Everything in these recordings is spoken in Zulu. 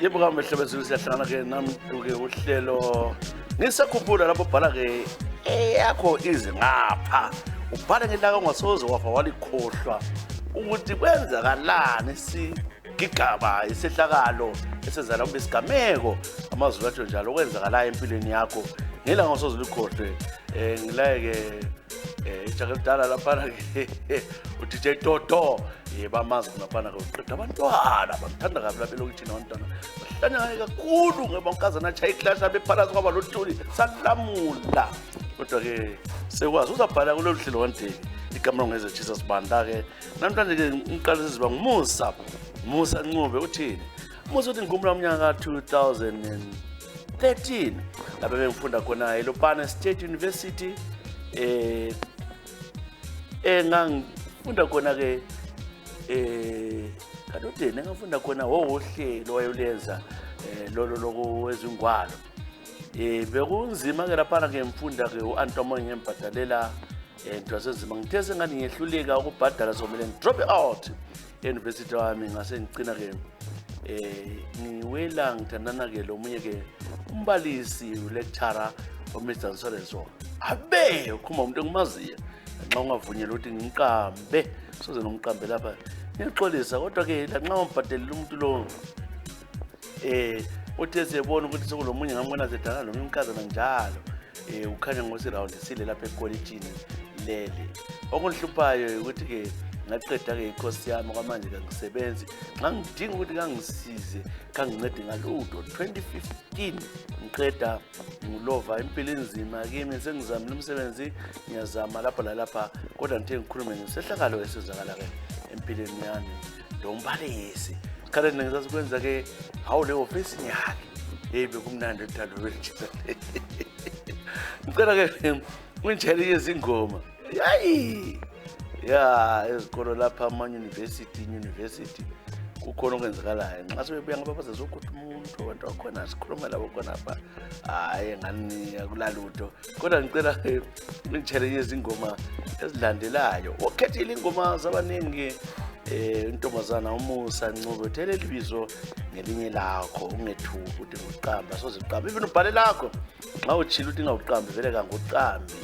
Yebo kambe hlebezulu siyahlangana ke namduke uhlelo ngisakhumbula lapho bhala ke yakho ize ngapha ubhala ngelaka ongasoze wafa walikhohlwa ukuthi kwenzakalani sigigaba isehlakalo esenzala ubesigameko amazulu athi njalo kwenzakala empilweni yakho ngela ngasoze likhohlwe ngilaye ke ijakadala lapha ke uDJ Toto bamazi ngaphana ke uqeda abantwana bakuthanda kabi lapha lokutshina abantwana bahlanya ngaye kakhulu ngoba unkazana chaya iclash abephalaza kwaba lothuli salamula kodwa ke sekwazi uzabhala kulolu hlelo one igama ngeze Jesus Banda ke namhlanje ke ngiqala siziba ngumusa Ncube uthini Musa uthi ngikhumbula umnyaka ka 2013 lapho bengifunda khona eLopane State University engangifunda khona ke kadodeni ngafunda khona wohlelo wayolenza lolo lokwezingwalo bekunzima ke lapha ke ngifunda ke uAntomo ngembhadalela into yasezima ngithe sengani ngiyehluleka ukubhadala somele ngidrop out euniversity wami ngase ngicina ke ngiwela ngithandana ke lomunye ke umbalisi ulecturer oMr Solenso abe ukhuma umuntu engimaziyo nxa ungavunyelwa ukuthi ngiqambe soze nomqambe lapha ngixolisa kodwa ke la nxa umbhadelela umuntu lo uthe siyabona ukuthi sekulomunye ngamona sedala lo umkazana njalo ukhanya ngosi round sile lapha ekollegini lele okunhluphayo ukuthi ke ngaqeda ke ikhosi yami kwamanje kangisebenzi nxa ngidinga ukuthi kangisize kangincede ngalutho 2015 ngiqeda ngulova impilo enzima kimi sengizamile umsebenzi ngiyazama lapha lalapha kodwa ngithe ngikhulume ngesehlakalo esizakala ke empilweni yami lo mbalisi khala ngizazi kwenza ke hawu le office yakhe bekumnandi uthando lwethu ngicela ke ngitshele izingoma yayi ezikolo lapha university kukhona okwenzakalayo nxa sebebuya ngaba bazezokhutha umuntu abantu bakhona sikhuluma labo khona apha hayi ngani akulalutho kodwa ngicela ngitshele izingoma ezilandelayo okhethile ingoma zabaningi intombazana umusa Ncube uthele libizo ngelinye lakho ungethuki ukuthi ngiqamba soze uqamba even ubhale lakho nxa utshila ukuthi ngawuqambi vele kanguqambi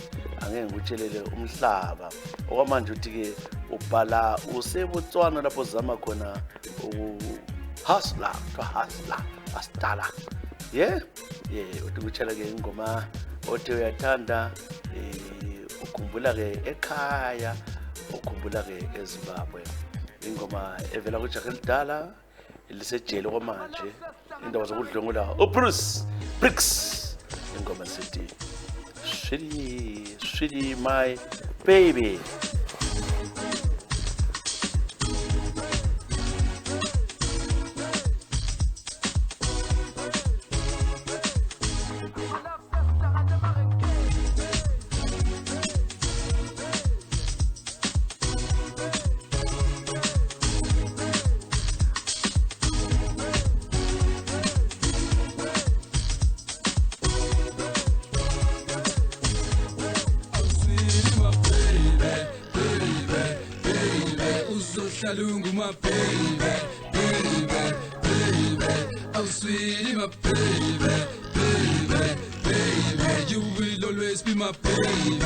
angeke ngikutshelele umhlaba okwamanje uthi ke ubhala useBotswana lapho zama khona hustler astala uthi kutshela ke ingoma othi uyathanda ukhumbula ke ekhaya ukhumbula ke eZimbabwe ingoma evela kuJakelidala elisejele kwamanje indaba zokudlwengula Bruce Bricks ingoma sithi Sweetie my baby Lungu my baby, oh sweetie my baby, you will always be my baby,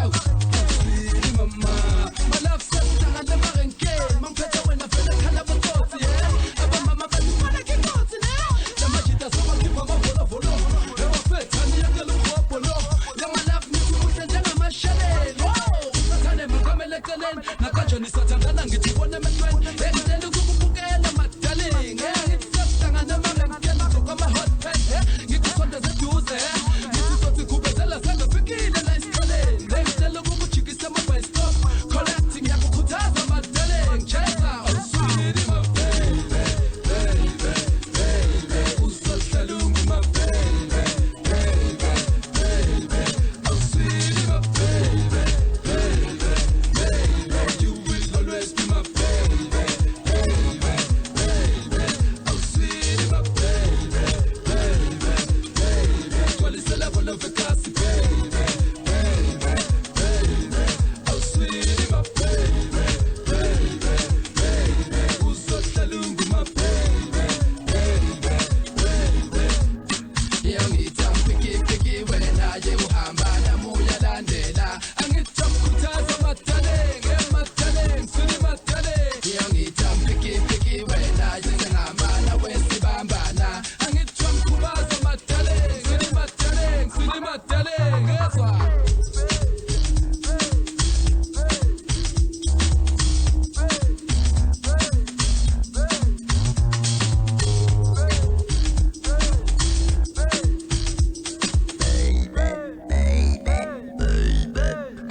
oh sweetie mama, my love says I'm the marenke, my pet when I feel like I never thought yeah, but mama but you wanna get caught now, the magic does so keep my follow, never fit and you get a little my love me to and then my chalet. Nakajoni satandana ngitibone methweni engidela ukubukela madalling ngitsafanga noma ngikela soka ma hot pet ngikusondeza eduze ngithi sothi kubezela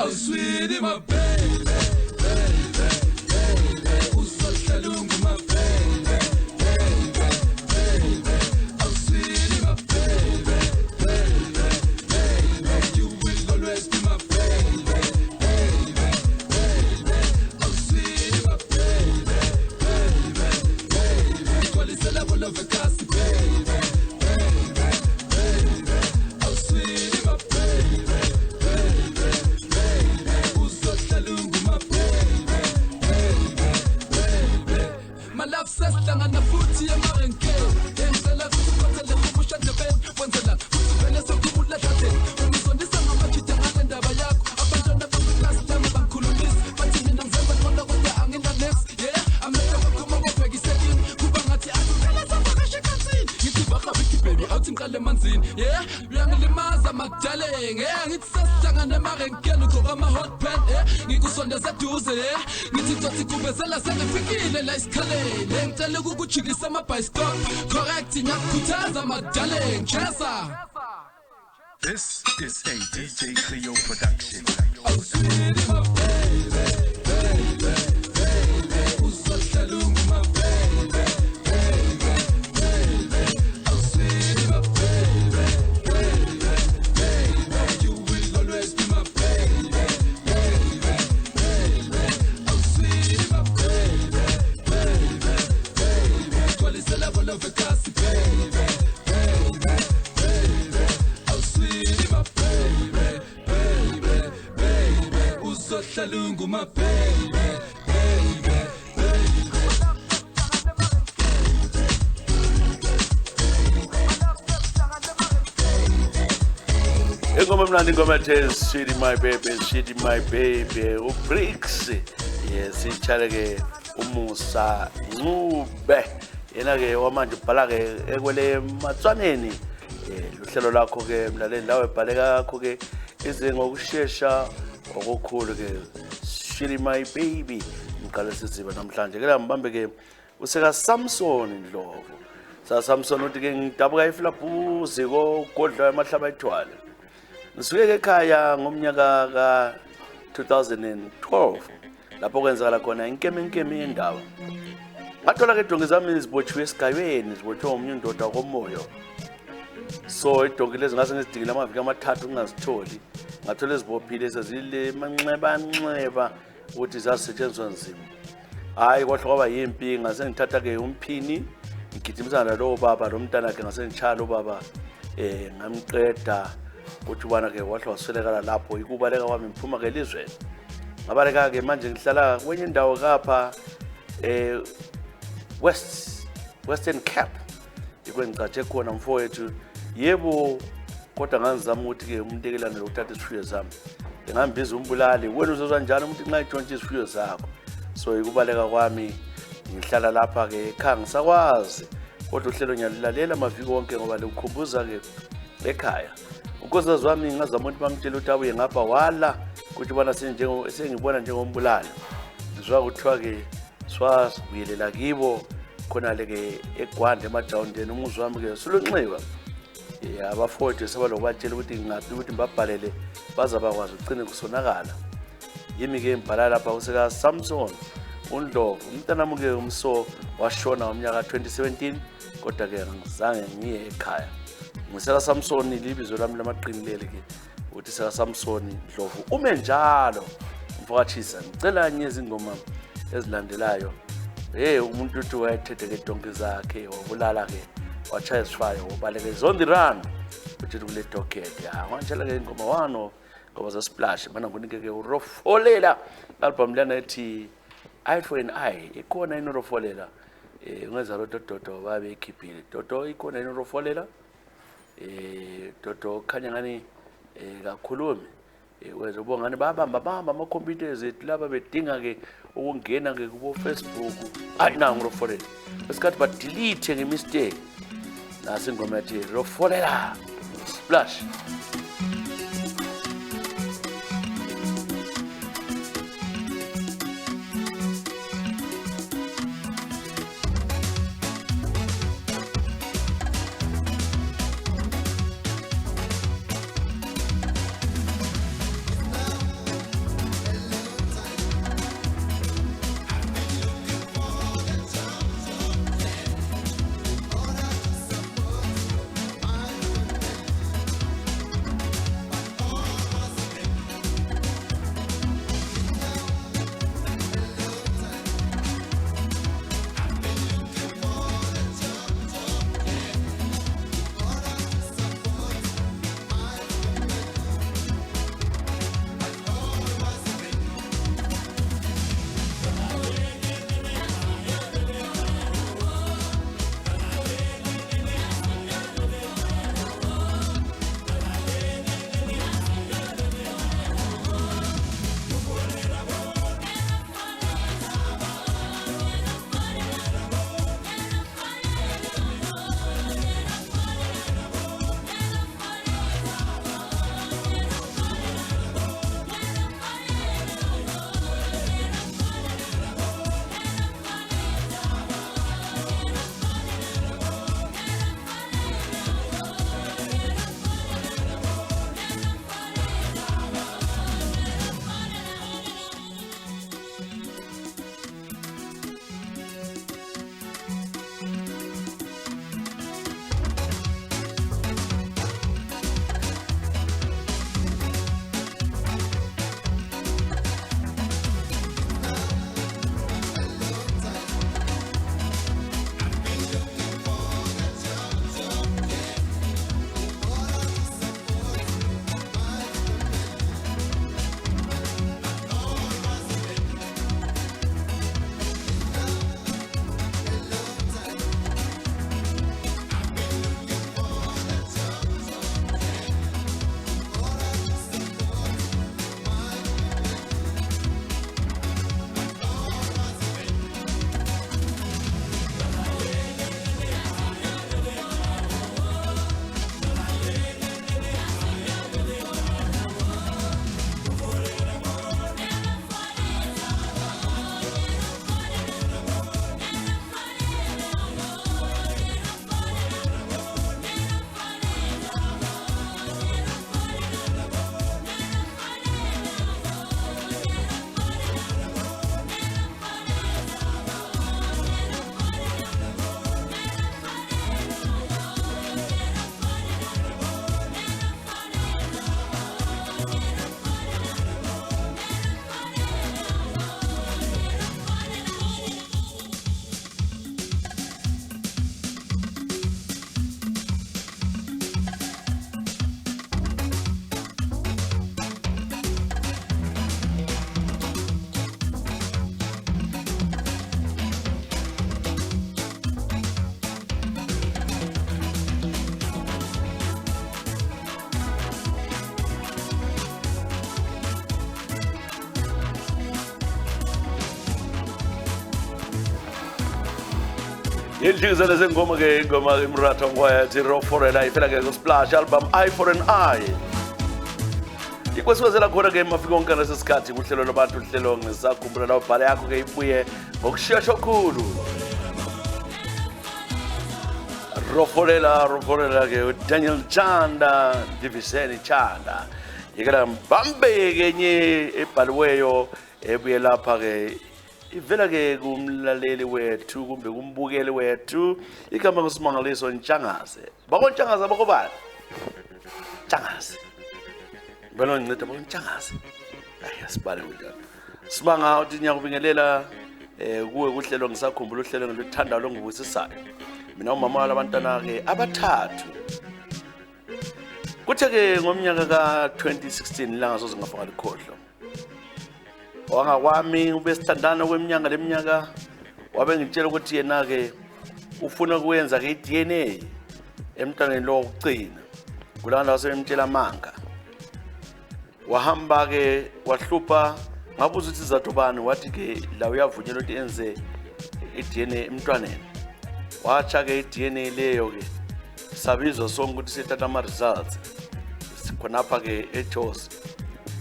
Oh, sweetie, my baby, baby, baby. Usohlelungu, my baby, baby, baby. Oh, sweetie, my baby, baby, baby. You will always be my baby, baby, baby. Oh, sweetie, my baby, baby, baby. Gcwalisela bona vekasi, baby, baby, baby. Oh, sweetie, my baby, baby. My love says hlangana futhi emarenkeni ngenzela ukuthi uphathele ngobusha ndebeni wenzela futhi vele sokhumula hlatheni ungizondisa ngamajida ngale ndaba yakho abantwana bami-last time bangikhulumisa bathi mina ngizemba qonda kodwa angina next yeah amehlo bakhuma babhekisekini kuba ngathi akuphela savakasha ekhathini ngithi bakhabiki baby awuthi ngiqale emanzini yeah uyangilimaza makudaleng yeah ngithi sesihlangana emarenkeni ugqoka ama-hot pan ngikusondeza eduze ngithi cothi kubezela sengifikile la isikhaleni ngicela ukukujikisa amabhayisikop correct ngiyakukhuthaza madaleng chesa. This is a DJ Cleo production. Oh, sweetie, my baby, baby, baby. Usohlelungu, my baby, baby, baby. Oh, sweetie, my baby, baby, baby. You will always be my baby, baby, baby. Oh, sweetie, my baby, baby, baby. Gcwalisela bona vekasi, baby, baby, baby. Oh, sweetie, my baby, baby, baby. Usohlelungu, my baby, baby, baby. Ingoma mnandi ingoma ethi Sweetie My Baby, Sweetie My Baby, uBricks. Yes, ichale ke uMusa Ncube. Yena ke wamanje ubhala ke ekwele Matswaneni. Uhlelo lakho ke mlaleli lawe ebhaleka kakho ke ize ngokusheshsha okukhulu ke Sweetie My Baby. Ngiqale siziba namhlanje ke la mbambe ke useka Samson Ndlovu. Sa Samson uthi ke ngidabuka iflabhuzi kogodla emahlaba ethwala. Ngisuke ekhaya ngomnyaka ka 2012 lapho kwenzakala khona inkeme yendawo. Ngathola ke idongi zami izibotshwe esigayweni, zibotshwe umunye indoda komoyo. So idongi lezi ngase ngizidingile amaviki amathathu ngingazitholi. Ngathola izibophile sezile manxeba ukuthi zasetshenziswa nzima. Hayi kwahle kwaba yimpi ngase ngithatha ke umphini ngigijimisana lo baba lo mntana ke ngase ngitshaya lo baba ngamqeda uthi ubana ke wahle waswelekala lapho ikubaleka kwami ngiphuma ke elizweni. Ngabaleka ke manje ngihlala kwenye indawo kapha Western Cape ikwengicatshe khona mfowethu yebo kodwa ngazama ukuthi ke umntekelane lokuthatha isifuyo zami ngambiza umbulali wena uzozwa njani umuntu nxa itshontshe isifuyo zakho. So ikubaleka kwami ngihlala lapha ke ekhaya ngisakwazi kodwa uhlelo ngiyalilalela amaviki wonke ngoba likhumbuza ke ekhaya. Unkosikazi wami ngazama ukuthi bamtshela ukuthi abuye ngapha wala ukuthi bona sengibona njengombulali. Ngizwa kuthiwa ke swasibuyelela kibo khona ke eGwanda emajawundeni umuzi wami ke sulunxiwa. Abafowethu sebalokubatshela ukuthi ngingaphi ukuthi ngibabhalele bazabakwazi ugcine kusonakala. Yimi ke ngibhala lapha useka Samson Ndlovu umntanami ke umso washona ngomnyaka 2017 kodwa ke ngizange ngiye ekhaya. Ngiseka Samson libizo lami lamaqinilele ke uthi seka Samson Ndlovu ume njalo mfakathisa ngicela nye izingoma ezilandelayo. Umuntu uthi wayethethe ke donke zakhe wabulala ke wachaya isifaya wabaleke on the run uthi kule docket wantshela ke ingoma wano ngoba za splash bana ngunike ke uRofolela album lana ethi Eye for an Eye ikhona inoRofolela ungenza lo Dodo babe ikhiphile Dodo ikhona inoRofolela Dodo khanya ngani kakhulumi weza ubongani babamba ama computers ethu laba bedinga ke ukungena ke kubo Facebook hayi na ngiRofolela esikhathi ba delete nge mistake nasi ingoma ethi Rofolela splash. Yendlizana zengoma ke ingoma imratha ngoya ethi Roforela ifela ke ku Splash album Eye for an Eye. Ikwesiwezela khona ke mafika onke lesikhathi kuhlelo labantu uhlelo ngisakhumbula la ubhale yakho ke ibuye ngokusheshsha okukhulu. Roforela ke Daniel Chanda, Diviseni Chanda. Yekela mbambeke nye ebhaliweyo ebuye lapha ke ivela ke kumlaleli wethu kumbe kumbukeli wethu igama kusimangaliso Ntshangase. Bako Ntshangase bako bani? Ntshangase. Belo nceda bako Ntshangase. Ayi asibale kunjalo. Sibanga uthi nyakubingelela kuwe kuhlelo ngisakhumbula uhlelo ngiluthanda lo ngibusisayo. Mina umama walabantwana ke abathathu. Kuthe ke ngomnyaka ka 2016 la ngasoze ngafaka likhohlo. Wanga kwami ubesithandana kweminyaka leminyaka wabe ngitshela ukuthi yena ke ufuna kuyenza ke iDNA emntwaneni lo ukugcina. Kulanda wasemtshela manga. Wahamba ke wahlupha ngabuza ukuthi izathu bani wathi ke la uyavunyelwa ukuthi enze iDNA emntwaneni. Wacha ke iDNA leyo ke sabizwa sonke ukuthi sithatha ama results sikhonapha ke eJozi.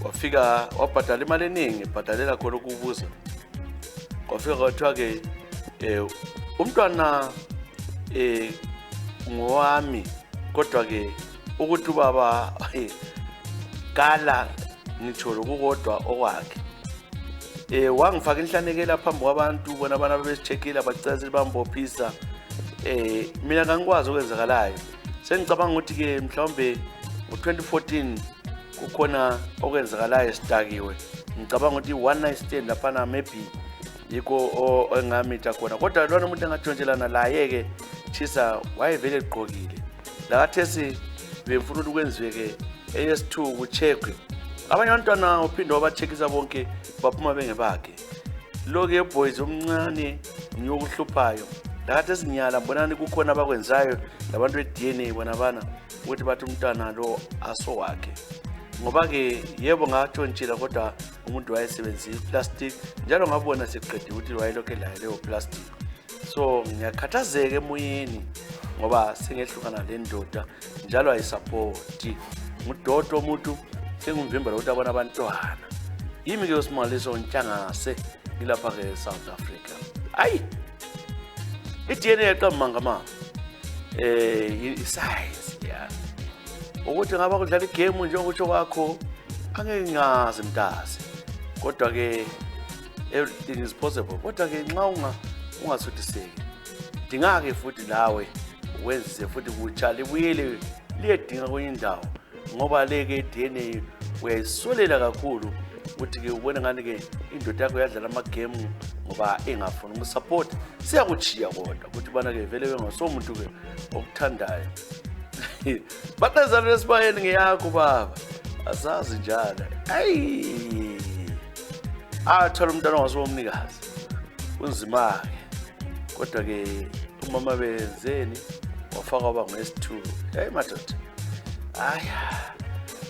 Wafika wabhadala imali eningi ebhadalela khona ukubuza. Wafika kwathiwa ke umntwana ngowami kodwa ke ukuthi ubaba kala ngitsho lokukodwa okwakhe. Wangifaka inhlanekela phambi kwabantu bona abana besicheckile abacela bambophisa. Mina ngangikwazi okwenzakalayo. Sengicabanga ukuthi ke mhlawumbe ngo2014 kukhona okwenzakalayo esidakiwe. Ngicabanga ukuthi one night stand lapha maybe yiko engamitha khona. Kodwa lona umuntu engajonjelana la yeke chisa wayevele eqhokile. La kathesi bemfuna ukwenziwe ke AS2 kucheckwe. Abanye abantwana uphinde wabacheckisa bonke baphuma bengebakhe. Lo ke boys omncane ngiyokuhluphayo. La kathesi nyala mbonani kukhona abakwenzayo labantu beDNA bona bana ukuthi bathi umntwana lo aso wakhe. Ngoba ke yebo ngatshontshila kodwa umuntu wayesebenzisa iplastic njalo ngabona seqedile ukuthi wayelokhe la leyo plastic. So ngiyakhathazeka emoyeni ngoba sengehlukana le ndoda njalo ayisupport. Ngudodo umuntu sengumvimba ukuthi abona abantwana. Yimi ke usimangaliso Ntshangase ilapha ke South Africa. Ayi. iDNA yaqamanga mama. Isize yeah. Ukuthi ngaba kudlala igame njengokuthi kwakho angeke ngazi mntazi. Kodwa ke everything is possible. Kodwa ke nxa ungasuthiseki. Dingake futhi lawe wenze futhi kutshala ibuyele liyedinga kwenye indawo. Ngoba leke iDNA uyayisolela kakhulu ukuthi ke ubone ngani ke indoda yakho yadlala ama game ngoba engafuni ukusupport siyakuchiya kodwa ukuthi bana ke vele bengasomuntu ke okuthandayo. Baqezana lesibayeni ngiyakho baba asazi njalo. Ayi athola umntwana wasomnikazi unzima ke kodwa ke umama benzeni wafaka oba ngesi2. Hey madoda aya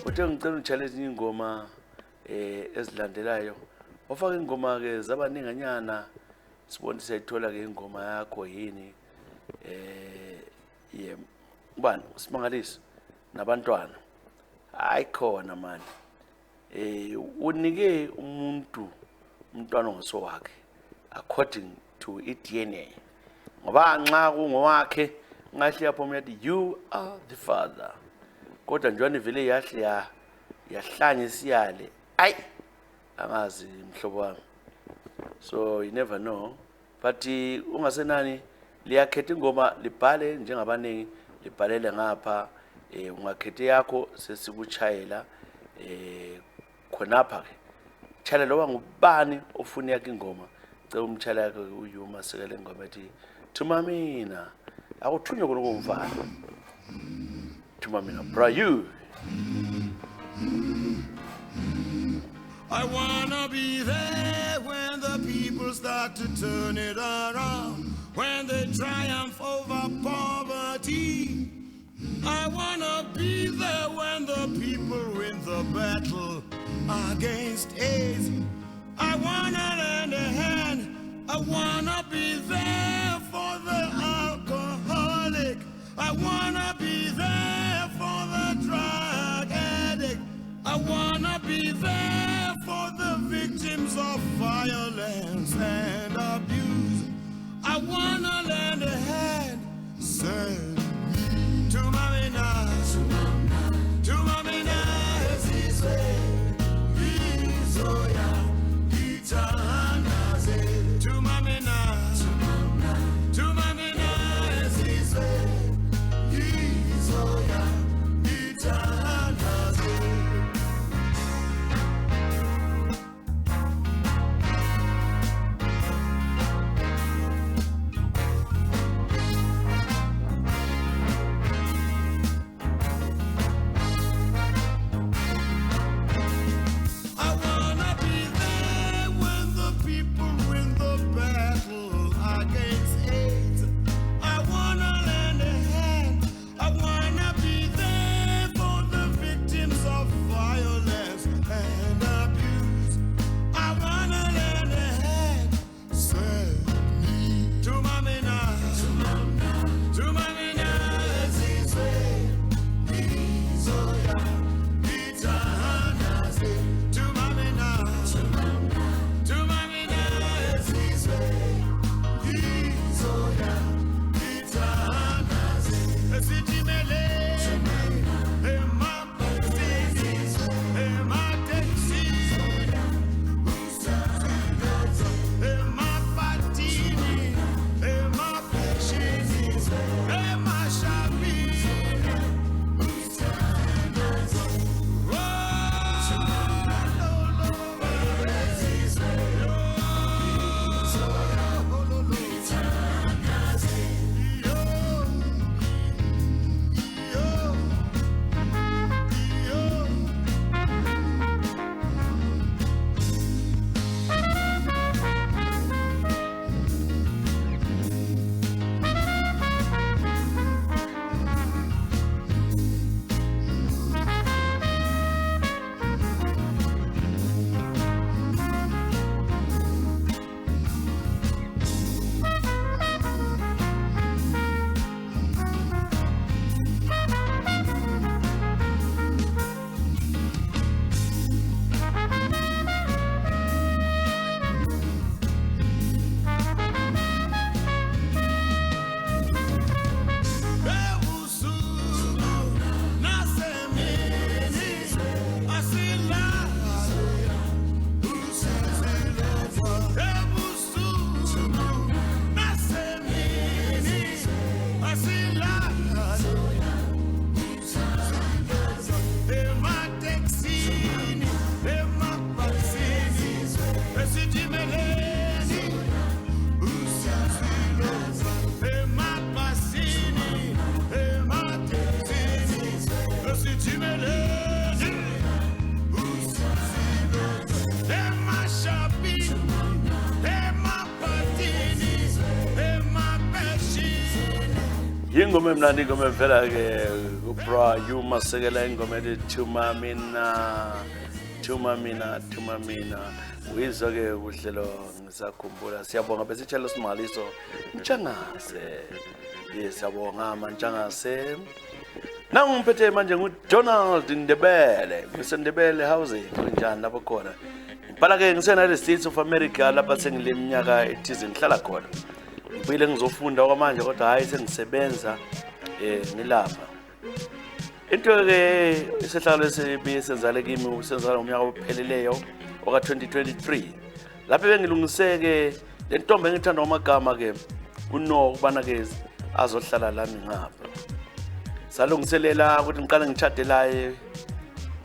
uthe ngicela uchallenge ingoma ezilandelayo wafaka ingoma ke zabaninganyana sibone siyithola ke ingoma yakho yini ubani usimangaliso nabantwana hayi khona manje unike umntwana ngosowakhe according to iDNA ngoba nxa kungowakhe ngahle yapho uyathi you are the father kodwa njani vele yahle yahlanye siyale ayi angazi mhlobo wami. So you never know but ungasenani liyakhetha ingoma libhale njengabaningi libhalele ngapha ungakhethe yakho sesikuchayela khonapha ke chayela loba ngubani ofuna yakhe ingoma cela umchayela yakhe uyuma sekele ingoma ethi thuma mina akuthunywe kokumfana thuma mina bra you. I wanna be there when the people start to turn it around, when they triumph over poverty. I wanna be there when the people win the battle against AIDS. I wanna lend a hand, I wanna be there for the I wanna be there for the drug addict. I wanna be there for the victims of violence and abuse. I wanna lend a hand, send me to Mamina, to Mamina, Zizwe, Izoya, Itanaze, to Mamina, to Mamina, Zizwe, Izoya, Itanaze. Ingoma emnandi ingoma evela ke kubra Yuma sekela ingoma ethi Thuma Mina uyizwa ke kuhlelo ngisakhumbula siyabonga bese tshela simaliso Ntshangase siyabonga Ntshangase nangimphethe manje nguDonald Ndebele ngisendebele housing kunjani lapho khona bhala ke ngisena States of America lapha sengileminyaka ethize ngihlala khona ngibuyile ngizofunda kwamanje kodwa hayi sengisebenza ngilapha into ke isihlalo esibi senzale kimi usenzala umnyaka opheleleyo oka 2023 lapho bengilungiseke le ntombi engithanda amagama ke uNo kubana ke azohlala lami ngapha salungiselela ukuthi ngiqale ngitshade laye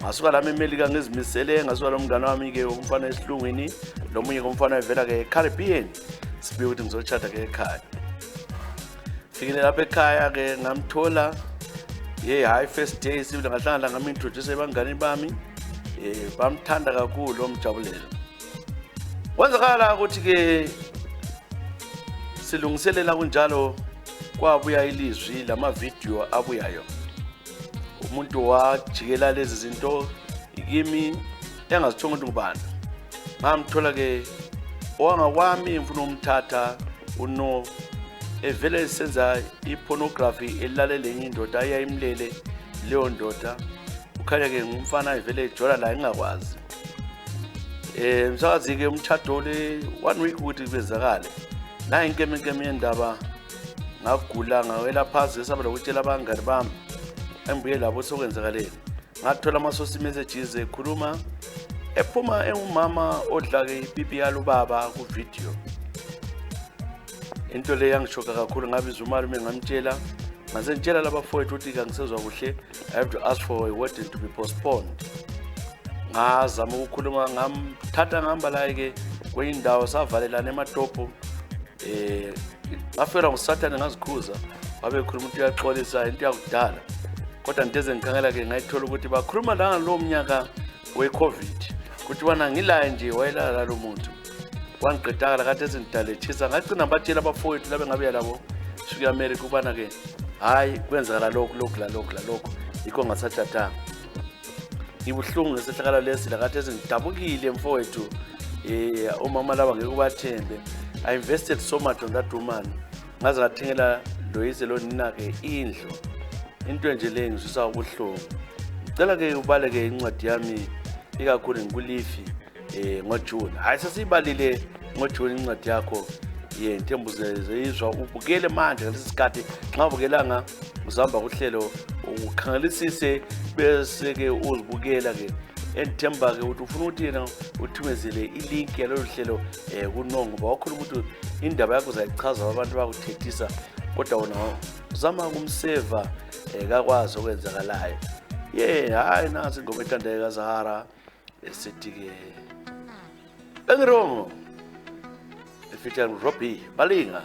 ngasuka lami eMelika ngizimisele ngasuka lo mngane wami ke umfana esihlungwini lo munye kumfana evela ke Caribbean sibe ukuthi ngizotshada ke ekhaya fikile lapha ekhaya ke ngamthola high first day sibile ngahlangana ngami introduce ebangani bami bamthanda kakhulu omjabulela kwenzakala ukuthi ke silungiselela kunjalo kwabuya ilizwi lama video abuyayo umuntu wajikela lezi zinto ikimi engazithonga ukuthi ngubani ngamthola ke owanga kwami ngifuna umthatha uNo evele senza ipornography elalela enye indoda ayayimlele leyo ndoda ukhanya ke ngumfana evele ejola la engakwazi msakazi ke umtshado le 1 week ukuthi kwenzakale la inkeme yendaba ngagula ngawela phansi saba lokutshela abangani bami embuye labo sokwenzakaleni ngathola amasosi messages ekhuluma ephuma engumama odla ke ipipi yalubaba ku video into le yangishoka kakhulu ngabiza umalume ngamtshela mase ngitshela labafowethu ukuthi kangisezwa kuhle I have to ask for a wedding to be postponed ngazama ukukhuluma ngamthatha ngihamba la ke kweyindawo savalelana ematopo ngafela ngusathane ngazikhuza wabe ekhuluma ukuthi uyaxolisa into yakudala kodwa ndeze ngikhangela ke ngayithola ukuthi bakhuluma la ngalo mnyaka we-COVID ukuthi wana ngilaye nje wayelala lo muntu wangiqedakala kade ezindalethisa ngagcina batshela abafowethu labe ngabe yalabo suka America ubana ke hayi kwenzakala lokho yikho ngasathathanga ibuhlungu ngesehlakala lesi la kade ezindabukile mfowethu umama laba ngeke ubathembe I invested so much on that woman ngaze ngathengela loyise lo nina ke indlu into nje le ngizwisa ubuhlungu ngicela ke ubaleke incwadi yami ikakhulu ngikulifi ngoJune hayi sesibalile ngoJune incwadi yakho yethembu zezizwa ubukele manje ngalesi sikhathi nxa ubukelanga uzamba kuhlelo ukhangelisise bese ke uzibukela ke endithemba ke ukuthi ufuna ukuthi yena uthumezele ilink yalo hlelo kunongo bawakhuluma ukuthi indaba yakho uzayichaza abantu bakuthethisa kodwa wona uzama kumseva kakwazi okwenzakalayo hayi nasi ingoma ethandeka kaZahara esithi ke Bengirongo featuring Robbie Malinga.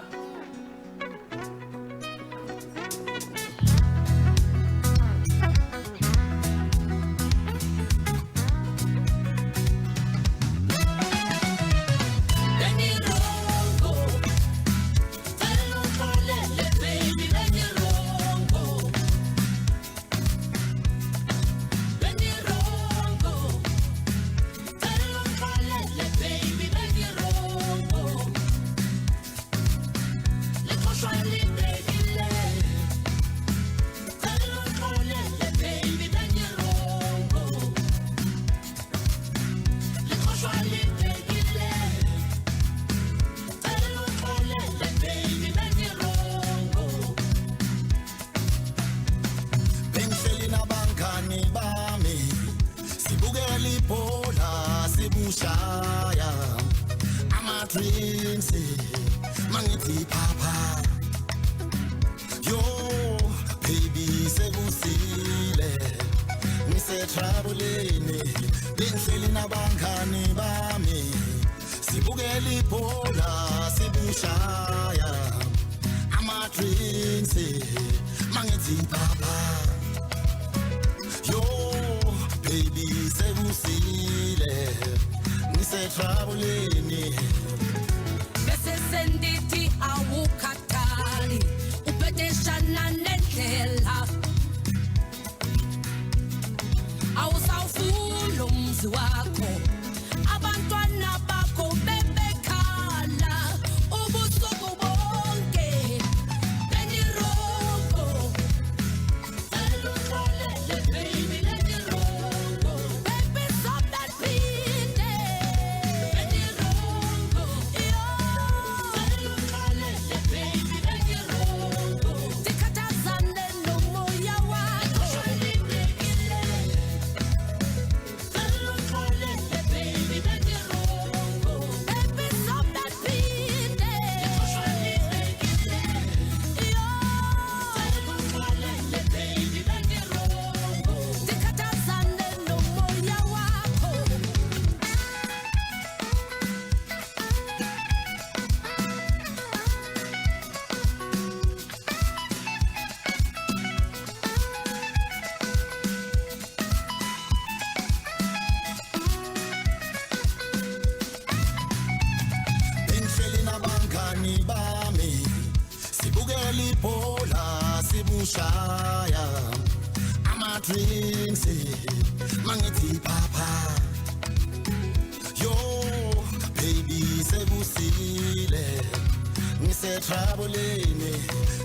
ngisetroubleni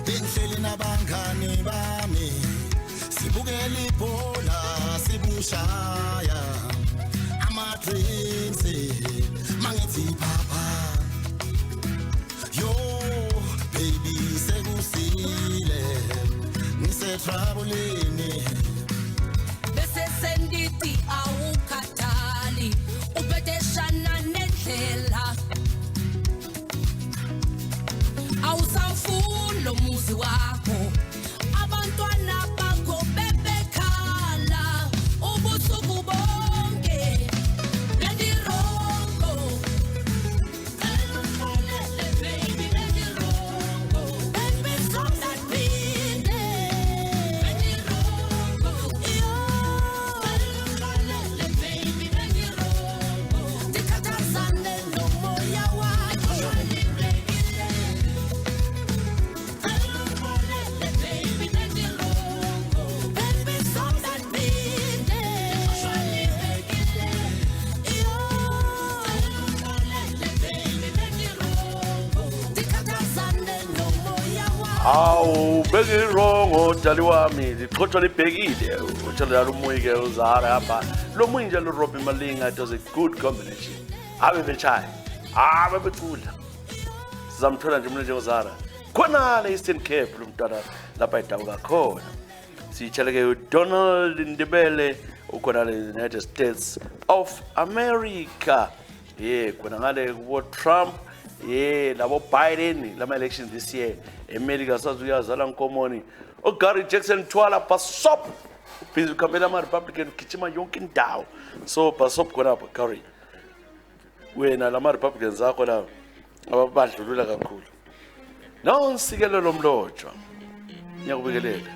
bengihleli nabangani bami sibukela ibhola sibushaya ama-drinks mangithi papa yo baby sekusile ngisetroubleni bese sendithi awukhathali ubhedeshana nendlela awusafuni lo muzi wakho abantwana bakho bebekhala ubusuku bonke lendirongo elulele baby lendirongo baby from that pinde lendirongo yo elulele baby lendirongo dikhathazane nomoya wakho Awu bengirongo dali wami liqhotshwa libhekile utshela uMuyike uZara hapa lo Muyi njalo Robbie Malinga does a good combination abe bechaya abe becula sizamthola nje umuntu njengoZara khona la Eastern Cape lo mntwana lapha eDawuka khona siyitsheleke uDonald Ndebele ukhona le United States of America khona ngale kubo Trump labo Biden lama elections this year eMelika sazi uyazala nkomoni uGary Jackson Twala Basop busy ukhambela ama Republican gijima yonke indawo so Basop khona apha Gary wena lama Republicans akho la ababadlulula kakhulu nonsikelo lomlotshwa ngiyakubikelela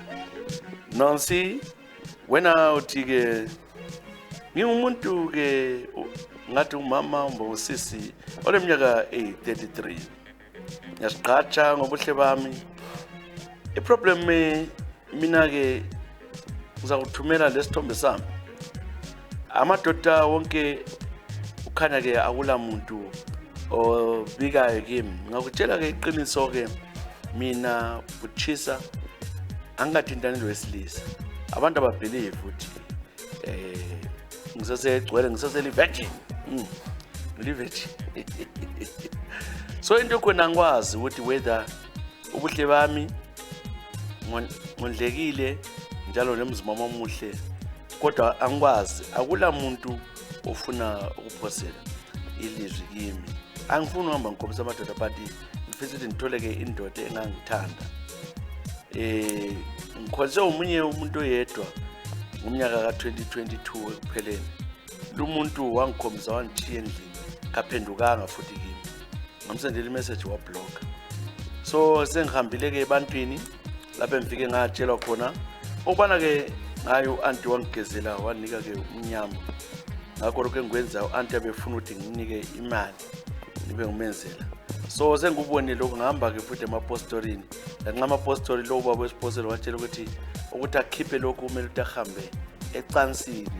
nonsi wena uthi ke ngingumuntu ke ngathi umama umbosisi oleminyaka 33 ngiyasiqhatsha ngobuhle bami iproblem mina ke ngizakuthumela lesithombe sami amadoda wonke ukhanya ke akula muntu obikayo kimi ngakutshela ke iqiniso ke mina uThisa angathintani lowesilisa abantu ababelieve ukuthi ngisasegcwele ngisaseli virgin virgin so into khona ngikwazi ukuthi whether ubuhle bami ngondlekile njalo nemzimama omuhle kodwa angikwazi akula muntu ofuna ukuphosela ilizwi kimi angifuni uhamba ngikhombisa amadoda but ngifisa ukuthi ngithole ke indoda engangithanda ngikhonze umunye umuntu oyedwa ngomnyaka ka2022 ekupheleni lo muntu wangikhombisa wangithiya endlini kaphendukanga futhi kimi ngamsendela imessage wablock so sengihambile ke ebantwini lapho ngifike ngatshelwa khona ukubana ke ngayo anti wangigezela wanika ke umnyama ngakho lokho engikwenza uanti abefuna ukuthi nginike imali nibe ngumenzela so sengubonile lokho ngihamba ke futhi emapostorini lanxa amapostoli lo baba wesipostoli watshela ukuthi akhiphe lokho kumele ukuthi ahambe ecansini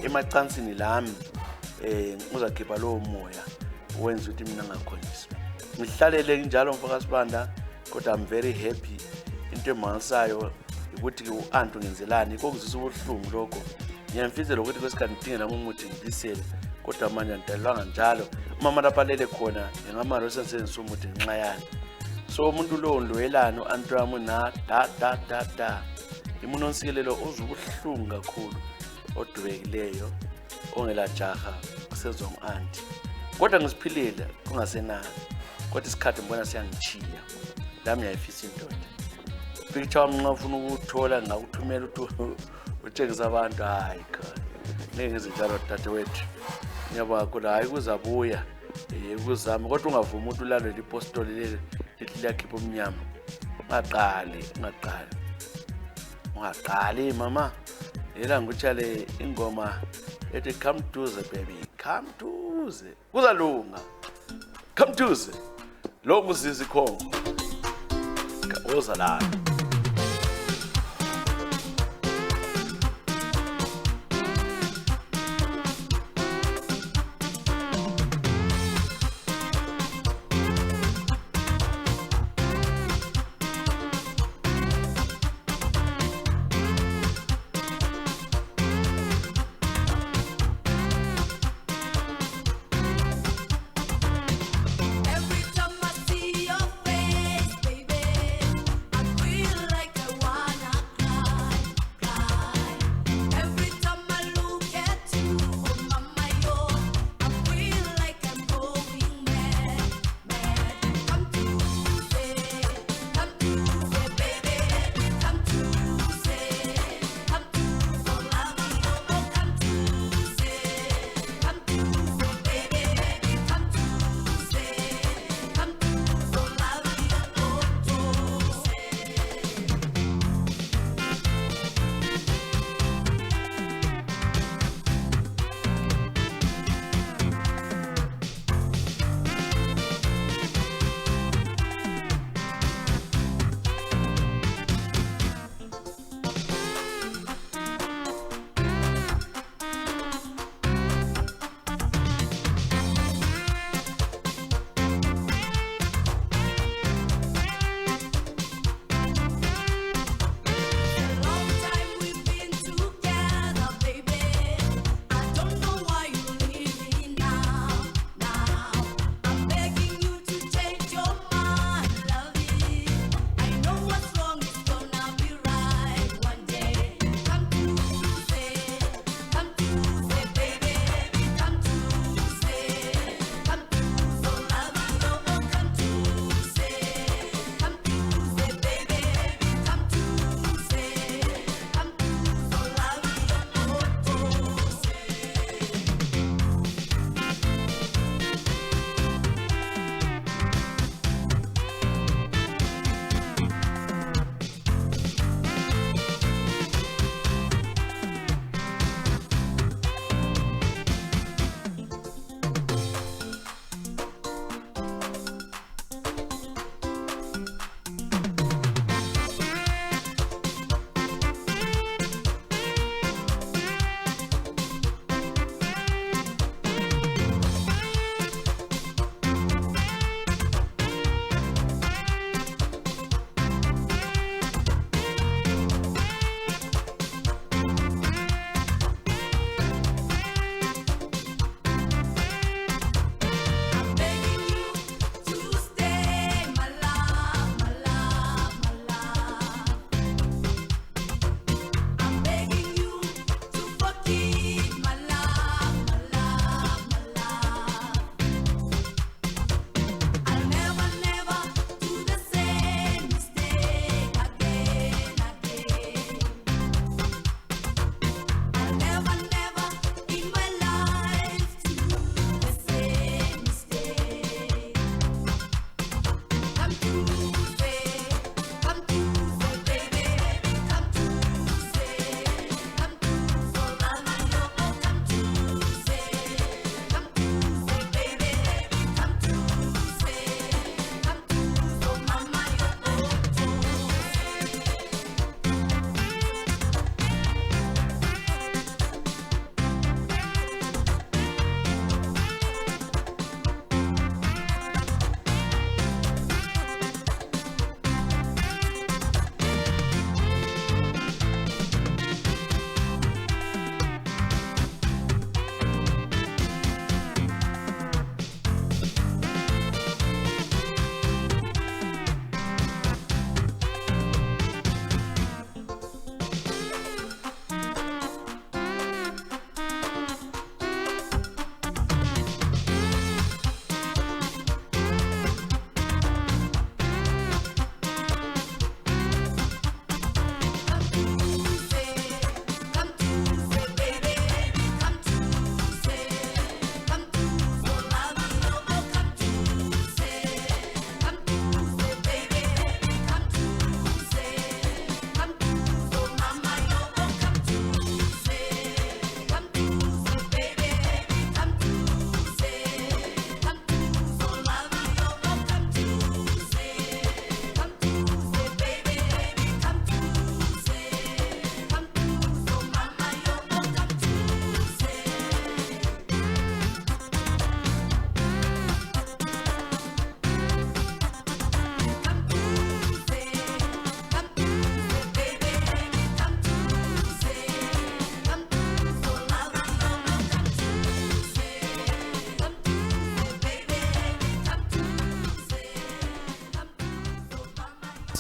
emacansini lami uzakhipha lowo moya wenza ukuthi mina ngakhonyiswa ngihlalele njalo mfaka sibanda kodwa I'm very happy into emangisayo ukuthi uanti ungenzelani kokuzisa ubuhlungu lokho ngiyamfizela ukuthi kwesikhathi ngidingela umuthi ngibisele kodwa manje ngidalelwanga njalo mama laphalele khona ngamalo sensenze umuthi ngenxa yani so umuntu lo ndloyelano anti wami na da imuno nsikelelo uzubuhlungu kakhulu odubekileyo ongela jaha kusezwa uanti kodwa ngisiphilile kungasenani kodwa isikhathi ngibona siyangichiya lami yayifisa indoda picture wami nxa ufuna ukuthola ngakuthumela utshengisa abantu hayi khona ngeke ngizinjalo dadewethu ngiyabakho hayi kuzabuya kuzami kodwa ungavuma umuntu ulalele ipostoli leli lithi liyakhipha umnyama ungaqali mama yela ngutshale ingoma ethi come duze baby come duze kuzalunga come duze lo kuzizi khongo ozalayo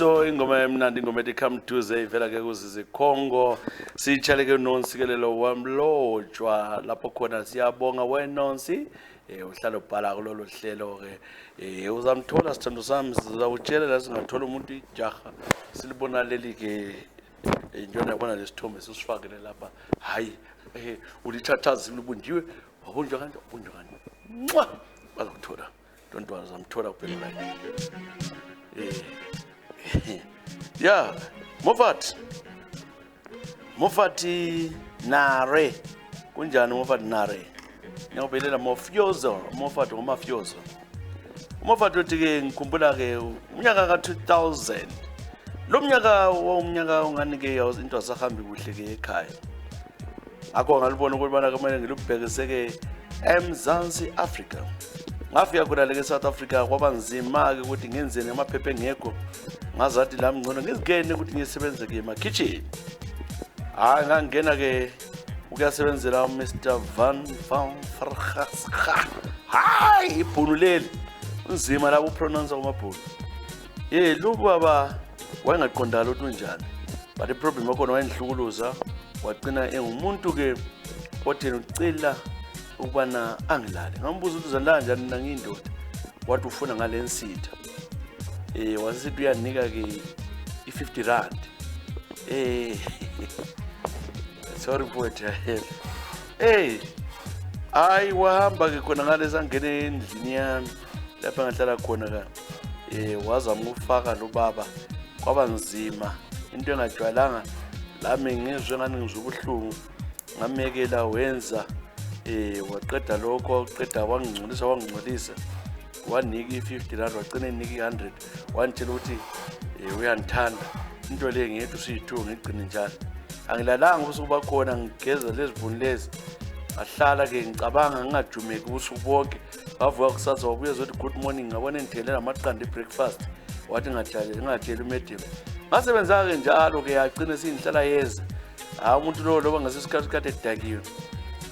so ingoma emnandi ingoma ethi come Tuesday ivela ke kuzizi Congo siyitshale ke nonsikelelo wamlotshwa lapho khona siyabonga wenonsi uhlalo bhala kulolu hlelo ke uzamthola sithando sami sizawutshela la singathola umuntu ijaha silibona leli ke njona yabona lesithombe sisifakele lapha hayi ulithathazi libunjiwe wabunjwa kanjani wabunjwa kanjani mwa bazokuthola don't worry zamthola kuphela la yeah Mofati Nare kunjani Mofati Nare ngiyobhelela Mofiozo Mofati ngomafiozo Mofati uthi ke ngikhumbula ke unyaka ka 2000 lo mnyaka ungani ke into asahambi kuhle ke ekhaya akho ngalibona ukubana kumele ngilubhekise ke eMzansi Africa ngafika khona le South Africa kwaba nzima ke ukuthi ngenzeni amaphephe engekho ngazathi la ngcono ngizigene ukuthi ngisebenze ke ema kitchen hayi ngangena ke ukuyasebenzela Mr Van Vergas hayi ibhunuleli unzima la upronounce amabhunu lo baba wayengaqondala ukuthi unjani but the problem wakhona wayenhlukuluza waqina engumuntu ke othena ucela ukubana angilale ngambuza ukuthi uzalala njani mina ngiyindoda wathi ufuna ngalensitha wasithi uyanika ke i50 rand sorry mfowethu hayi wahamba ke khona ngale sangene endlini yami lapha ngahlala khona ka wazama ukufaka lo baba kwaba nzima into engajwayelanga lami ngizwe ngani ngizubuhlungu ngamekela wenza waqeda lokho qeda wangingcolisa wanika i50 rand wagcina enika i100 wantshela ukuthi uyandithanda into le ngethu siyithu ngigcine njalo angilalanga usuku bakhona ngigeza lezibhuni lezi ahlala ke ngicabanga ngingajumeki usuku bonke bavuka kusasa wabuya zothi good morning ngabona enithele namaqanda breakfast wathi ngatshela umedium ngasebenza ke njalo ke yagcina sinihlala yeza umuntu lo loba ngasesikhathi kade edakiwe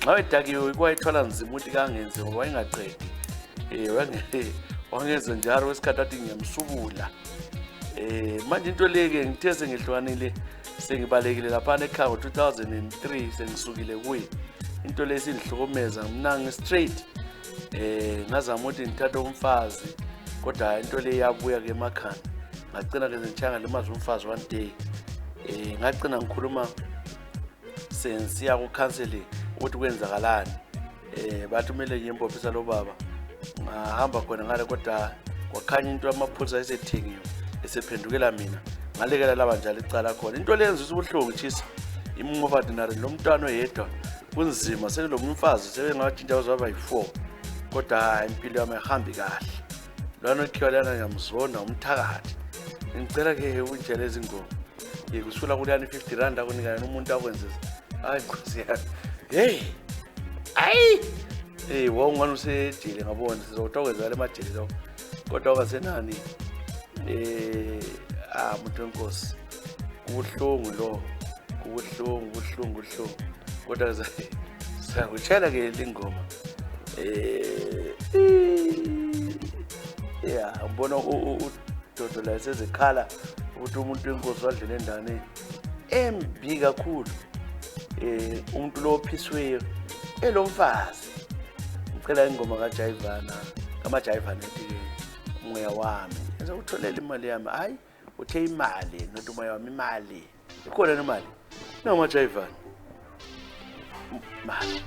ngabe edakiwe kwayithwala nzima ukuthi kangenze ngoba wayengaqedi wangenza njalo wesikhathi athi ngiyamsubula manje into leke ngithese ngihlukanile sengibalekile lapha ekhaya ngo2003 sengisukile kuyi into lesihlukomeza mina ngistraight ngazama ukuthi ngithathe umfazi kodwa into le yabuya ke emakhanda ngagcina ke ngichanga lemazi umfazi one day ngagcina ngikhuluma sensiya ku counseling ukuthi kwenzakalani bathi kumele ngiyembophisa lo baba ngahamba khona ngale kodwa kwakhanya into amapholisa esethengiwe esephendukela mina ngalekela laba njalo icala khona into lenzisa ubuhlungu chisa imngofati nare lo mntwana oyedwa kunzima sekulo mfazi sebengathi indawo zaba yi4 kodwa impilo yami ihambi kahle lwana ukhiwalana ngiyamzona umthakathi ngicela ke unjele izingoma kusula kulani 50 rand akunika umuntu akwenzisa hayi nkosi yami wawungani usejele ngabona sizothokozela le majele lo kodwa akasenani umuntu wenkosi kubuhlungu lo kubuhlungu kodwa siyakutshela ke lengoma ngibona uDodo la sezekhala ukuthi umuntu wenkosi wadlele endane embi kakhulu umuntu lo ophisweyo elomfazi ngicela ingoma kaJaivana kamaJaivana ethi umoya wami enza utholela imali yami hayi uthe imali nothi umoya wami imali ikhona nemali noma Jaivana mali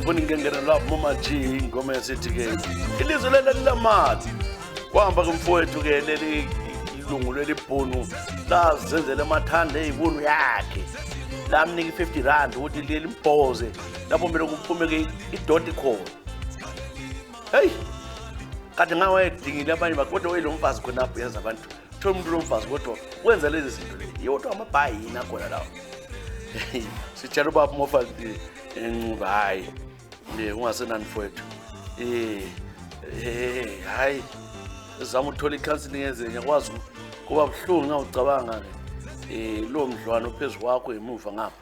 ngifuna ingengere lapho Mama G ingoma yesithi ke ilizwe lelalamati kwahamba ke mfowethu ke leli ilungu lelibhunu lazenzele emathanda ezibunu yakhe lamnika 50 rand ukuthi lilimboze lapho mele kuphume ke idoti khona. Hey kade ngawe edingile abanye bakodwa wayelo mfazi khona apho yenza abantu thola umuntu lomfazi kodwa wenza lezi zinto le yodwa amabhayi yina khona lawo. Sitshela ubaba Mofazi encuba hayi ungasenani mfowethu hayi zama uthola i-counseling ezenye kwazi kuba buhlungu ngawucabanga ke lo mdlwana ophezulu kwakho emuva ngapha.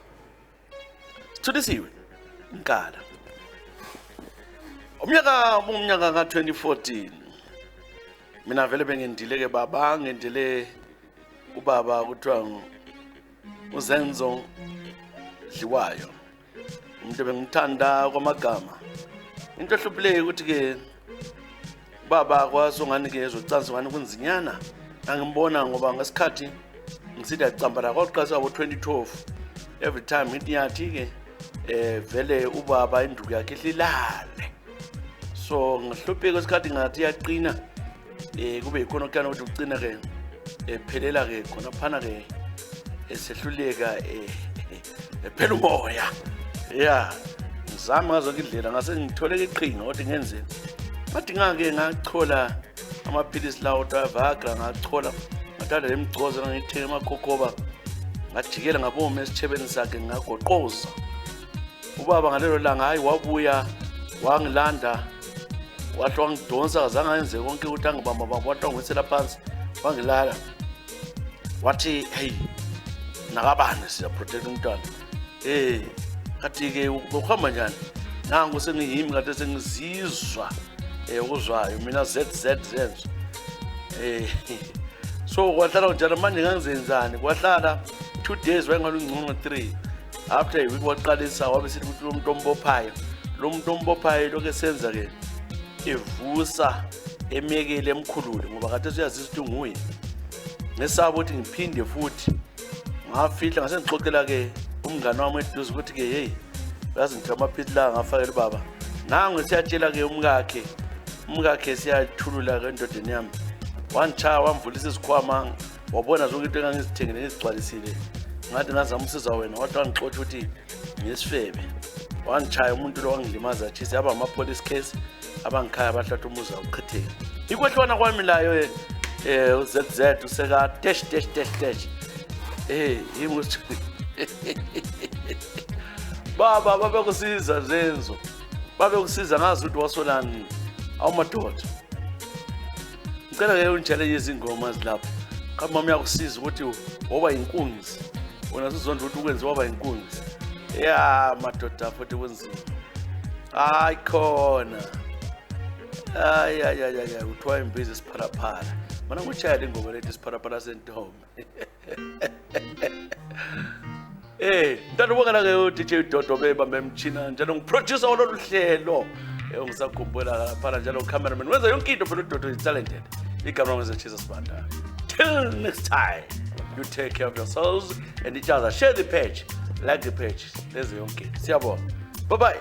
Sithulisiwe inkala umnyaka ka-2014 mina vele bengindile ke baba ngendile ubaba kuthiwa uZenzo Dliwayo umuntu bengimthanda kwamagama. Into ehluphileyo ukuthi ke baba kwaso ngani ke ezocansa ngani kunzinyana angimbona ngoba ngesikhathi ngisithi acambara kwaqasa ngo2012 every time ngithi yathi ke vele ubaba induku yakhe ihlilale so ngihlupheke kwesikhathi ngathi yaqina kube ikhona kana ukuthi ucina ke ephelela ke khona phana ke esehluleka phela umoya yeah ngizama ngazo indlela ngase ngithole iqhinga ukuthi ngenze badinga ke ngachola amaphilisi lawo Viagra ngachola ngathatha lemgcozo ngithenge amakhokhoba ngajikela ngaboma esithebeni sakhe ngagoqoza ubaba ngalelo langa hayi wabuya wangilanda wathi wangidonsa kazange enze konke ukuthi angibamba wathi ngisela phansi wangilala wathi hey nakabani siya protect umntwana kathi ke ukuhamba njani nangu sengiyimi kade sengizizwa ukuzwayo mina ZZZ so kwahlala njalo manje ngangizenzani kwahlala 2 days wayengalungcono 3 after a week waqalisa wabe sithi ukuthi lo muntu ombophayo lokho esenza ke evusa emekele emkhulule ngoba kade siyazi ukuthi nguye ngesaba ukuthi ngiphinde futhi ngafihla ngasengixoxela ke umngane wami eduze ukuthi ke hey yazi ngithi amaphilisi la ngafakela baba nangu siyatshela ke umkakhe siyathulula ke endodeni yami wanchaya wamvulisa isikhwama wabona zonke into engangizithengele ngizigcwalisile ngathi ngazama usiza wena wathi wangixoxa ukuthi ngesifebe wanchaya umuntu lo wangilimaza athi yaba ama-police case abangikhaya bahlatha umuzi awuqhitheke ikwehlwana kwami layo uZZ useka dash yinguthi baba babekusiza Zenzo babekusiza ngazi ukuthi wasolani awumadoda ngicela ke ungitshele izingoma zilapho kamama uyakusiza ukuthi woba inkunzi wena sizonda ukuthi ukwenziwa waba inkunzi ya madoda futhi kunzima hayi khona ay uthiwa imbizi isiphalaphala mana ngushayela ingoma lethi isiphalaphala sentombi ntando ubonga-ke DJ Dodo bebambe emtshina njalo ngiproducer walolu hlelo ngisakhumbula laphana njalo cameraman wenza yonke into phela uDodo is talented igama lami ngizochisa Sibanda till next time you take care of yourselves and each other share the page like the page lezi yonke into siyabona bye bye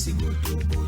Sibutu